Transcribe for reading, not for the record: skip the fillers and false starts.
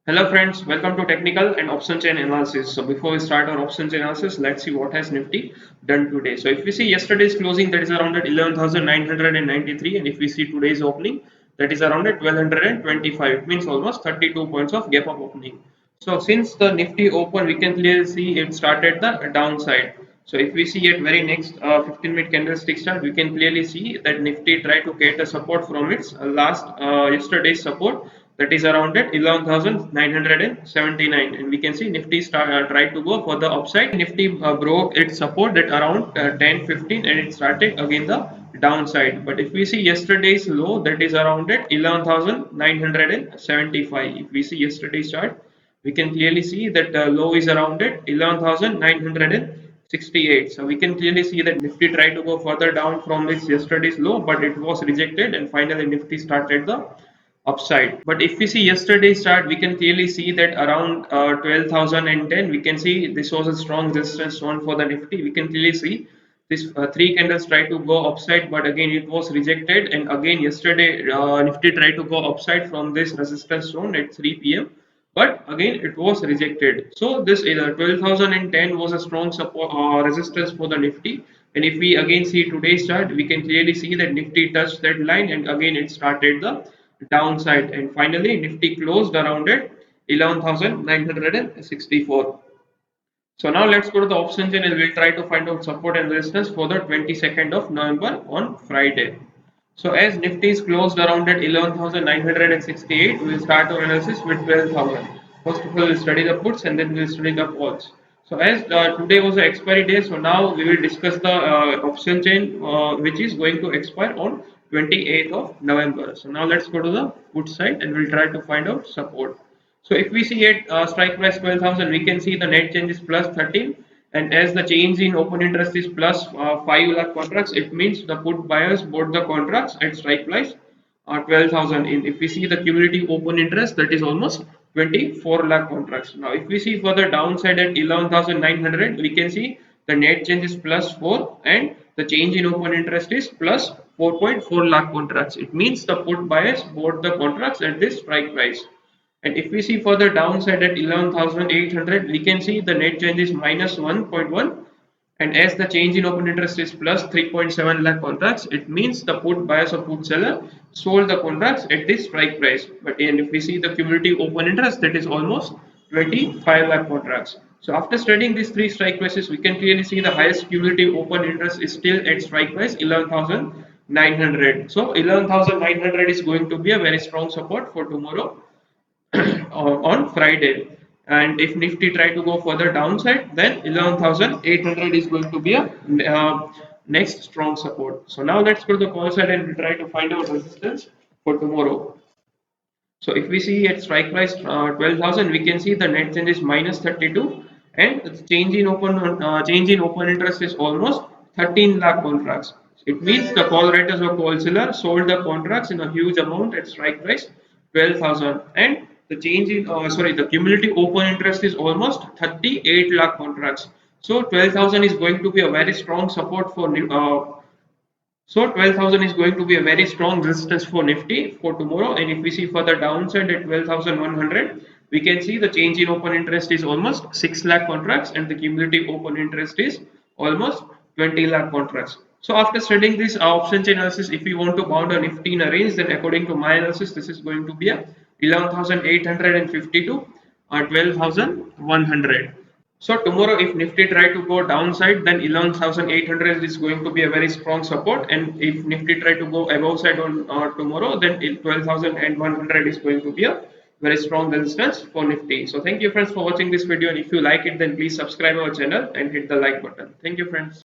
Hello friends, welcome to technical and option chain analysis. So before we start our option chain analysis, let's see what has Nifty done today. So if we see yesterday's closing, that is around at 11,993, and if we see today's opening, that is around at 1225. It means almost 32 points of gap up opening. So since the Nifty open, we can clearly see it started the downside. So if we see at very next 15-minute candlestick chart, we can clearly see that Nifty tried to get a support from its last yesterday's support, that is around at 11,979, and we can see Nifty tried to go for the upside. Nifty broke its support at around 10:15 and it started again the downside. But if we see yesterday's low, that is around at 11,975. If we see yesterday's chart, we can clearly see that the low is around at 11,968. So we can clearly see that Nifty tried to go further down from its yesterday's low, but it was rejected, and finally Nifty started the upside. But if we see yesterday's chart, we can clearly see that around 12,010, we can see this was a strong resistance zone for the Nifty. We can clearly see this three candles tried to go upside, but again it was rejected, and again yesterday Nifty tried to go upside from this resistance zone at 3 p.m., but again it was rejected. So this 12,010 was a strong support resistance for the Nifty. And if we again see today's chart, we can clearly see that Nifty touched that line and again it started the downside, and finally Nifty closed around at 11,964. So now let's go to the option chain and we'll try to find out support and resistance for the 22nd of November on Friday. So as Nifty is closed around at 11,968, we'll start our analysis with 12,000. First of all, we'll study the puts and then we'll study the calls. So as today was the expiry day, so now we will discuss the option chain which is going to expire on 28th of November. So now let's go to the put side and we'll try to find out support. So if we see at strike price 12,000, we can see the net change is plus 13, and as the change in open interest is plus 5 lakh contracts, it means the put buyers bought the contracts at strike price 12,000. If we see the cumulative open interest, that is almost 24 lakh contracts. Now if we see for the downside at 11,900, we can see the net change is plus 4 and the change in open interest is plus 4.4 lakh contracts. It means the put buyers bought the contracts at this strike price. And if we see for the downside at 11,800, we can see the net change is minus 1.1, and as the change in open interest is plus 3.7 lakh contracts, it means the put buyers or put seller sold the contracts at this strike price. But and if we see the cumulative open interest, that is almost 25 lakh contracts. So after studying these three strike prices, we can clearly see the highest cumulative open interest is still at strike price 11,900. So 11,900 is going to be a very strong support for tomorrow on Friday. And if Nifty try to go further downside, then 11,800 is going to be a next strong support. So now let's go to the call side and we try to find out resistance for tomorrow. So if we see at strike price 12,000, we can see the net change is minus 32, and the change in open interest is almost 13 lakh contracts. It means the call writers or call seller sold the contracts in a huge amount at strike price 12,000, and the change in the cumulative open interest is almost 38 lakh contracts. So 12,000 is going to be a very strong support for 12,000 is going to be a very strong resistance for Nifty for tomorrow. And if we see further downside at 12,100, we can see the change in open interest is almost 6 lakh contracts and the cumulative open interest is almost 20 lakh contracts. So after studying this option chain analysis, if you want to bound a Nifty in a range, then according to my analysis, this is going to be a 11,850 to 12,100. So tomorrow, if Nifty try to go downside, then 11,800 is going to be a very strong support, and if Nifty try to go above side on tomorrow, then 12,100 is going to be a very strong resistance for Nifty. So thank you friends for watching this video, and if you like it, then please subscribe our channel and hit the like button. Thank you friends.